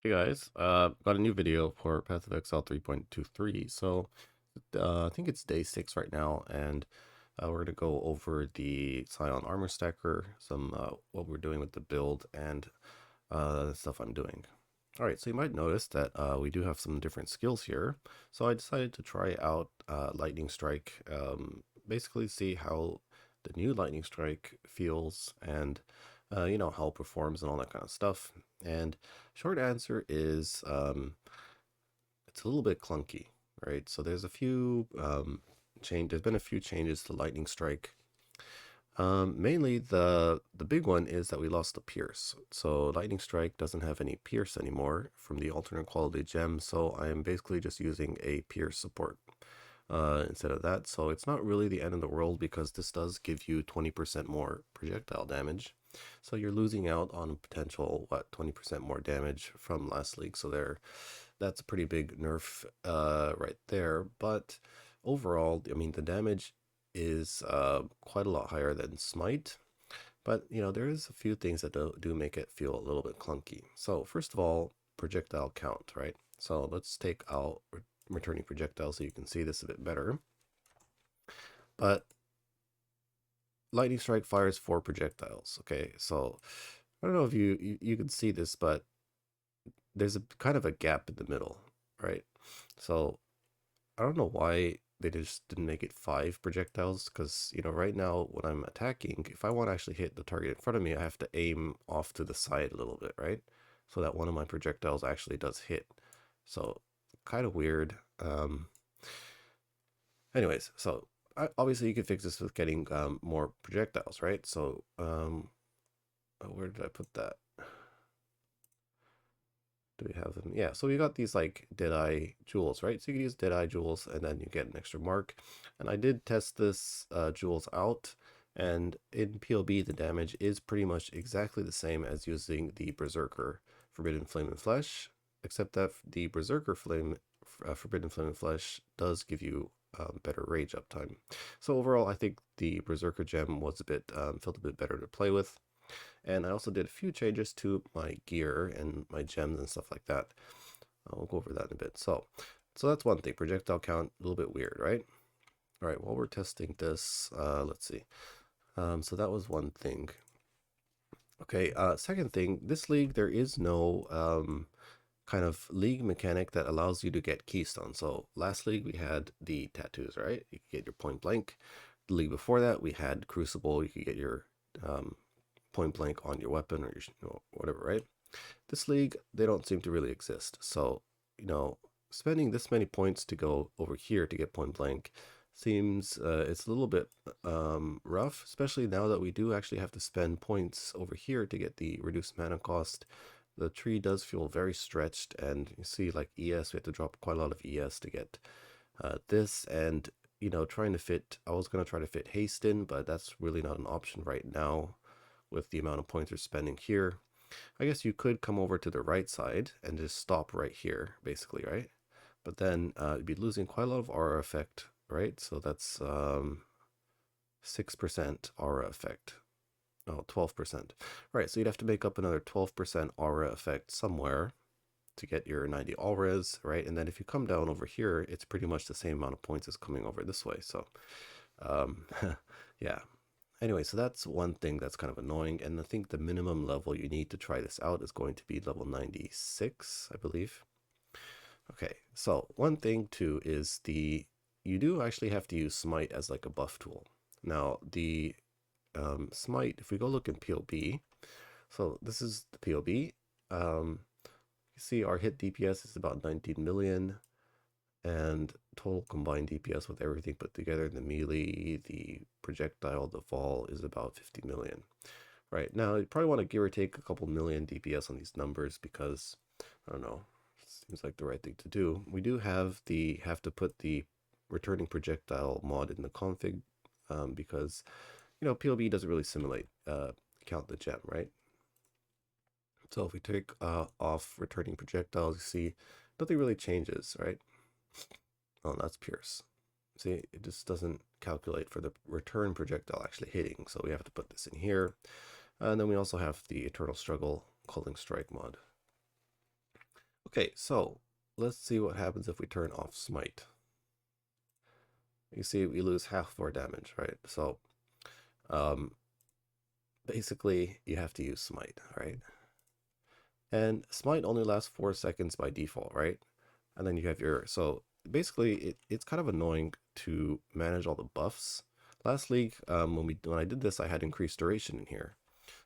Hey guys, got a new video for Path of Exile 3.23. I think it's day 6 right now, and we're gonna go over the Scion armor stacker, some what we're doing with the build, and the stuff I'm doing. All right, so you might notice that we do have some different skills here. So I decided to try out Lightning Strike, basically see how the new Lightning Strike feels and how it performs and all that kind of stuff. And short answer is it's a little bit clunky, right? So there's a few there's been a few changes to Lightning Strike. Mainly the big one is that we lost the Pierce. So Lightning Strike doesn't have any Pierce anymore from the alternate quality gem. So I am basically just using a Pierce support instead of that. So it's not really the end of the world because this does give you 20% more projectile damage. So you're losing out on potential, 20% more damage from last league. So that's a pretty big nerf right there. But overall, I mean, the damage is quite a lot higher than Smite. But, there is a few things that do make it feel a little bit clunky. So first of all, projectile count, right? So let's take out returning projectiles so you can see this a bit better. But Lightning Strike fires 4 projectiles. Okay, so I don't know if you can see this, but there's a kind of a gap in the middle, right? So I don't know why they just didn't make it 5 projectiles, because right now when I'm attacking, if I want to actually hit the target in front of me, I have to aim off to the side a little bit, right? So that one of my projectiles actually does hit. So kind of weird. Anyways, so obviously you can fix this with getting more projectiles, right? So where did I put that? Do we have them? Yeah, so we got these like Deadeye jewels, right? So you can use Deadeye jewels and then you get an extra mark. And I did test this jewels out, and in POB the damage is pretty much exactly the same as using the Berserker Forbidden Flame and Flesh, except that the Berserker Forbidden Flame and Flesh does give you better rage uptime. So overall, I think the Berserker gem was felt a bit better to play with. And I also did a few changes to my gear and my gems and stuff like that. We'll go over that in a bit. So that's one thing. Projectile count, a little bit weird, right? All right, while we're testing this, let's see. So that was one thing. Okay, second thing, this league, there is no kind of league mechanic that allows you to get keystone. So last league, we had the tattoos, right? You could get your point blank. The league before that, we had Crucible. You could get your point blank on your weapon or your whatever, right? This league, they don't seem to really exist. So, spending this many points to go over here to get point blank seems it's a little bit rough, especially now that we do actually have to spend points over here to get the reduced mana cost. The tree does feel very stretched, and you see like ES, we have to drop quite a lot of ES to get this, and trying to fit, I was going to try to fit haste in, but that's really not an option right now with the amount of points you're spending here. I guess you could come over to the right side and just stop right here, basically, right? But then you'd be losing quite a lot of aura effect, right? So that's 6% aura effect. Oh, 12%. Right, so you'd have to make up another 12% aura effect somewhere to get your 90 auras, right? And then if you come down over here, it's pretty much the same amount of points as coming over this way. So, yeah. Anyway, so that's one thing that's kind of annoying, and I think the minimum level you need to try this out is going to be level 96, I believe. Okay, so one thing too is you do actually have to use Smite as like a buff tool. Now, the Smite, if we go look in POB, so this is the POB. You see our hit DPS is about 19 million, and total combined DPS with everything put together, the melee, the projectile, the fall, is about 50 million. Right, now you probably want to give or take a couple million DPS on these numbers because, I don't know, seems like the right thing to do. We do have to put the returning projectile mod in the config, because, POB doesn't really simulate count the gem, right? So if we take off returning projectiles, you see nothing really changes, right? Oh, that's Pierce. See, it just doesn't calculate for the return projectile actually hitting, so we have to put this in here. And then we also have the Eternal Struggle Culling Strike mod. Okay, so let's see what happens if we turn off smite. You see we lose half of our damage, right? So um, basically you have to use smite, right? And smite only lasts 4 seconds by default, right? And then you have your, so basically it's kind of annoying to manage all the buffs. Last league, when I did this, I had increased duration in here.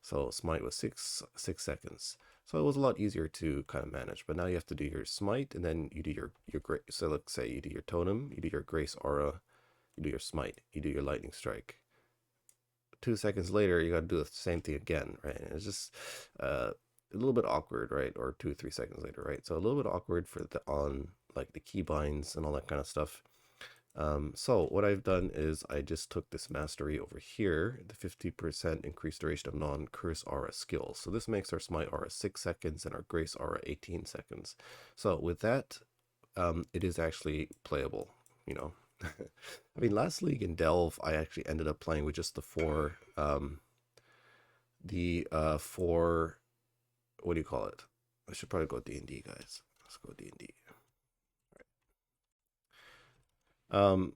So smite was six seconds. So it was a lot easier to kind of manage. But now you have to do your smite, and then you do your grace. So let's say you do your totem, you do your grace aura, you do your smite, you do your lightning strike. 2 seconds later, you got to do the same thing again, right? And it's just a little bit awkward, right? Or 2 or 3 seconds later, right? So a little bit awkward for the on like the keybinds and all that kind of stuff. So what I've done is I just took this mastery over here, the 50% increased duration of non-curse aura skills. So this makes our smite aura 6 seconds and our grace aura 18 seconds. So with that, it is actually playable, you know. I mean, last league in Delve, I actually ended up playing with just the four, what do you call it? I should probably go D&D, guys. Let's go D&D. Um,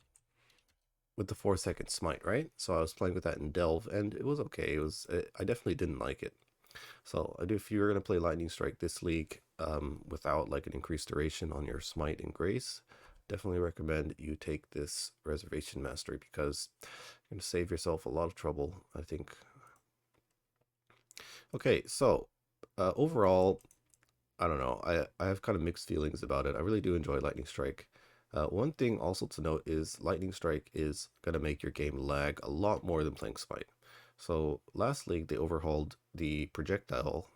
with the 4 second smite, right? So I was playing with that in Delve, and it was okay. I definitely didn't like it. So I do. If you're gonna play Lightning Strike this league, without like an increased duration on your smite and grace, definitely recommend you take this reservation mastery because you're gonna save yourself a lot of trouble, I think. Okay, so overall, I don't know. I have kind of mixed feelings about it. I really do enjoy Lightning Strike. One thing also to note is Lightning Strike is going to make your game lag a lot more than playing Smite. So last league, they overhauled the projectile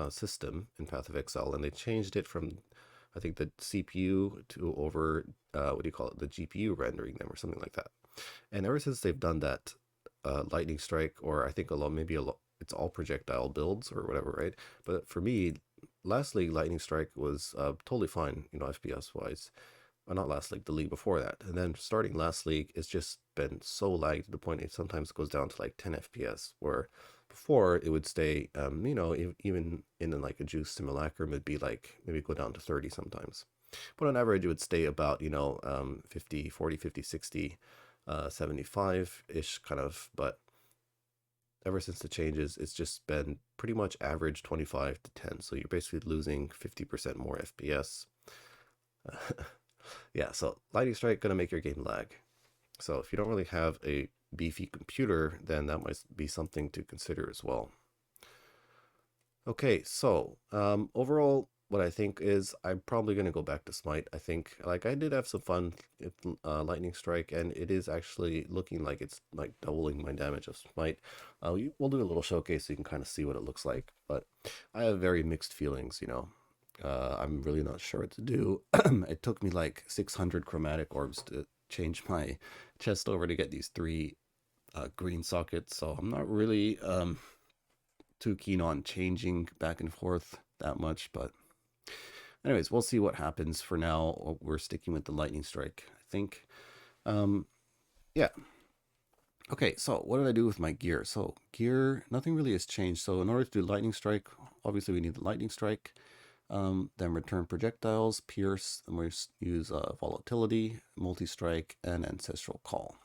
system in Path of Exile, and they changed it from, I think, the CPU to over, what do you call it, the GPU rendering them or something like that. And ever since they've done that, Lightning Strike, or I think it's all projectile builds or whatever, right? But for me, last league Lightning Strike was totally fine, FPS wise. Not last league, the league before that. And then starting last league, it's just been so lagged to the point it sometimes goes down to like 10 FPS, where before it would stay, even in like a juice simulacrum, it'd be like maybe go down to 30 sometimes. But on average, it would stay about, 50, 40, 50, 60, 75-ish kind of. But ever since the changes, it's just been pretty much average 25 to 10. So you're basically losing 50% more FPS. Yeah, so Lightning Strike gonna make your game lag. So if you don't really have a beefy computer, then that might be something to consider as well. Okay, so overall, what I think is I'm probably going to go back to Smite. I think like I did have some fun with Lightning Strike, and it is actually looking like it's like doubling my damage of Smite. We'll do a little showcase so you can kind of see what it looks like, but I have very mixed feelings, I'm really not sure what to do. It took me like 600 chromatic orbs to change my chest over to get these three green sockets, so I'm not really too keen on changing back and forth that much, but anyways, we'll see what happens. For now, we're sticking with the lightning strike, I think. Yeah. Okay, so what did I do with my gear? So gear, nothing really has changed. So in order to do lightning strike, obviously we need the lightning strike. Then return projectiles, pierce, and we use volatility, multi-strike, and ancestral call.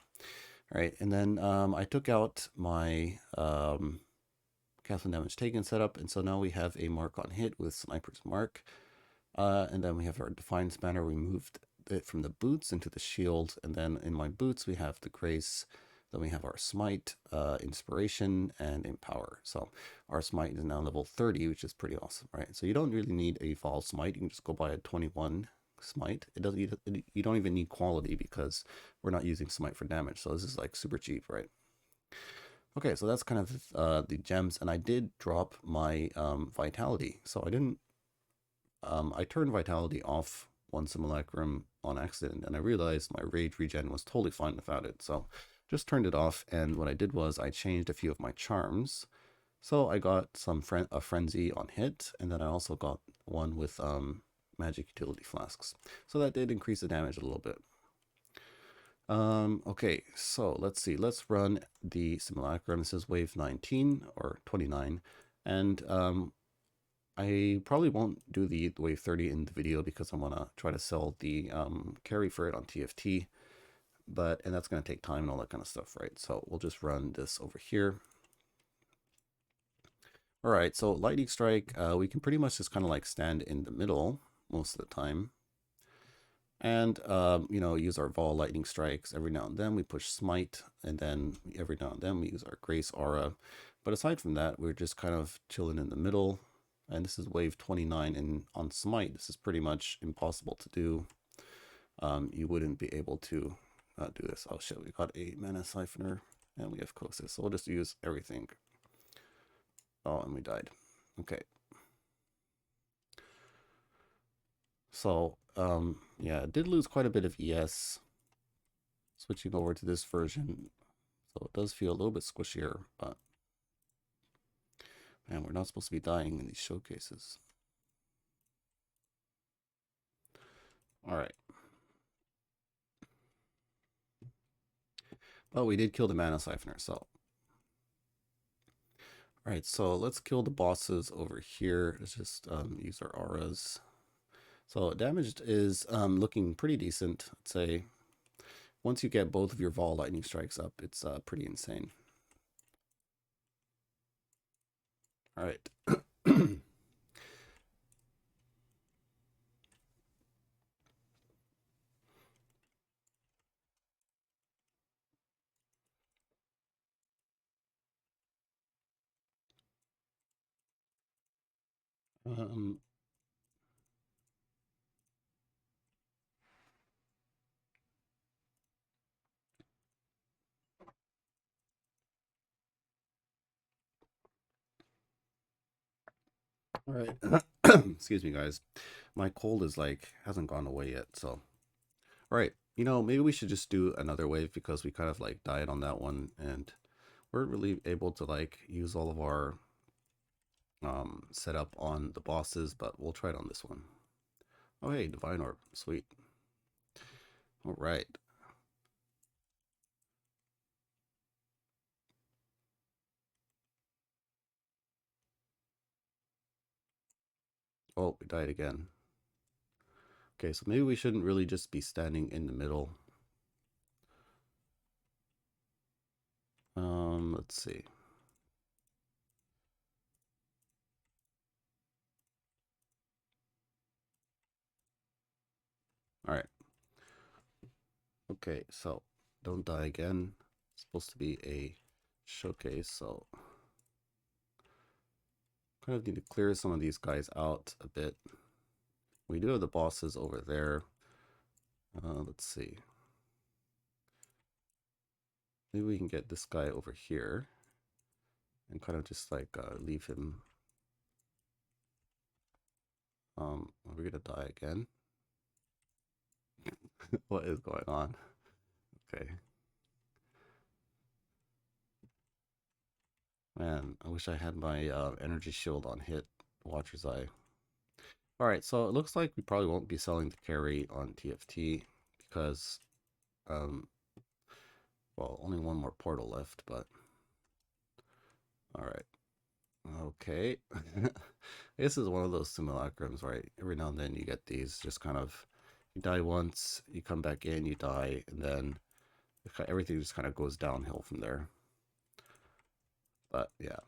All right, and then I took out my castle damage taken setup, and so now we have a mark on hit with sniper's mark, and then we have our defiance banner. We moved it from the boots into the shield, and then in my boots we have the grace. Then we have our smite, inspiration, and empower. So our smite is now level 30, which is pretty awesome, right? So you don't really need a vol smite. You can just go buy a 21 smite. You don't even need quality because we're not using smite for damage. So this is like super cheap, right? Okay, so that's kind of the gems, and I did drop my vitality. So I didn't. I turned vitality off one simulacrum on accident, and I realized my rage regen was totally fine without it. So just turned it off, and what I did was I changed a few of my charms. So I got a frenzy on hit, and then I also got one with magic utility flasks. So that did increase the damage a little bit. Okay, so let's see. Let's run the simulacrum. This is wave 19 or 29, and I probably won't do the wave 30 in the video because I want to try to sell the carry for it on TFT, and that's going to take time and all that kind of stuff, right? So we'll just run this over here. All right, so lightning strike, we can pretty much just kind of like stand in the middle most of the time. And, you know, use our Vol lightning strikes. Every now and then we push smite, and then every now and then we use our grace aura. But aside from that, we're just kind of chilling in the middle. And this is wave 29, and on smite, this is pretty much impossible to do. You wouldn't be able to do this. Oh shit, we got a mana siphoner, and we have Kosis, so we'll just use everything. Oh, and we died. Okay. So, yeah, it did lose quite a bit of ES switching over to this version. So it does feel a little bit squishier, but man, we're not supposed to be dying in these showcases. All right. Oh, we did kill the mana siphoner, so. All right, so let's kill the bosses over here. Let's just use our auras. So damaged is looking pretty decent. I'd say once you get both of your Vol lightning strikes up, it's pretty insane. All right. um, all right. Excuse me, guys. My cold is like hasn't gone away yet, so. All right. You know, maybe we should just do another wave because we kind of like died on that one and weren't really able to like use all of our setup on the bosses, but we'll try it on this one. Oh, hey, Divine Orb. Sweet. All right. Oh, we died again. Okay, so maybe we shouldn't really just be standing in the middle. Let's see. All right. Okay, so don't die again. It's supposed to be a showcase, so kind of need to clear some of these guys out a bit. We do have the bosses over there. Let's see. Maybe we can get this guy over here and kind of just like leave him. Are we gonna die again? What is going on? Okay. Man, I wish I had my energy shield on hit. Watcher's Eye. All right, so it looks like we probably won't be selling the carry on TFT because, well, only one more portal left, but all right. Okay. This is one of those simulacrums, right? Every now and then you get these just kind of, you die once, you come back in, you die, and then everything just kind of goes downhill from there. But yeah.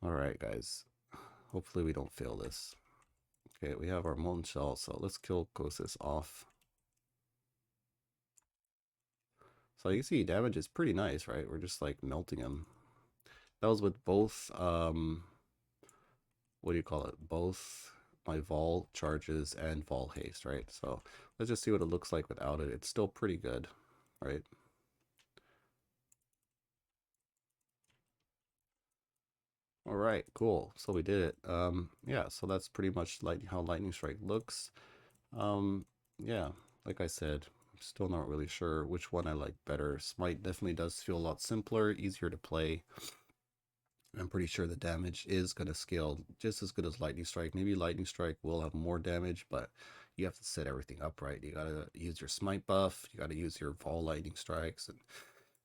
All right, guys. Hopefully we don't fail this. Okay, we have our molten shell, so let's kill Kosis off. So you see damage is pretty nice, right? We're just like melting him. That was with both, what do you call it? Both my Vol charges and Vol haste, right? So let's just see what it looks like without it. It's still pretty good, right? All right, cool. So we did it. Yeah, so that's pretty much like how Lightning Strike looks. Yeah, like I said, I'm still not really sure which one I like better. Smite definitely does feel a lot simpler, easier to play. I'm pretty sure the damage is going to scale just as good as Lightning Strike. Maybe Lightning Strike will have more damage, but you have to set everything up right. You got to use your Smite buff, you got to use your Vol Lightning Strikes,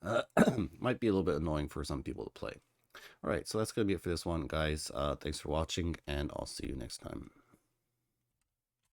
and might be a little bit annoying for some people to play. All right, so that's going to be it for this one, guys. Thanks for watching, and I'll see you next time.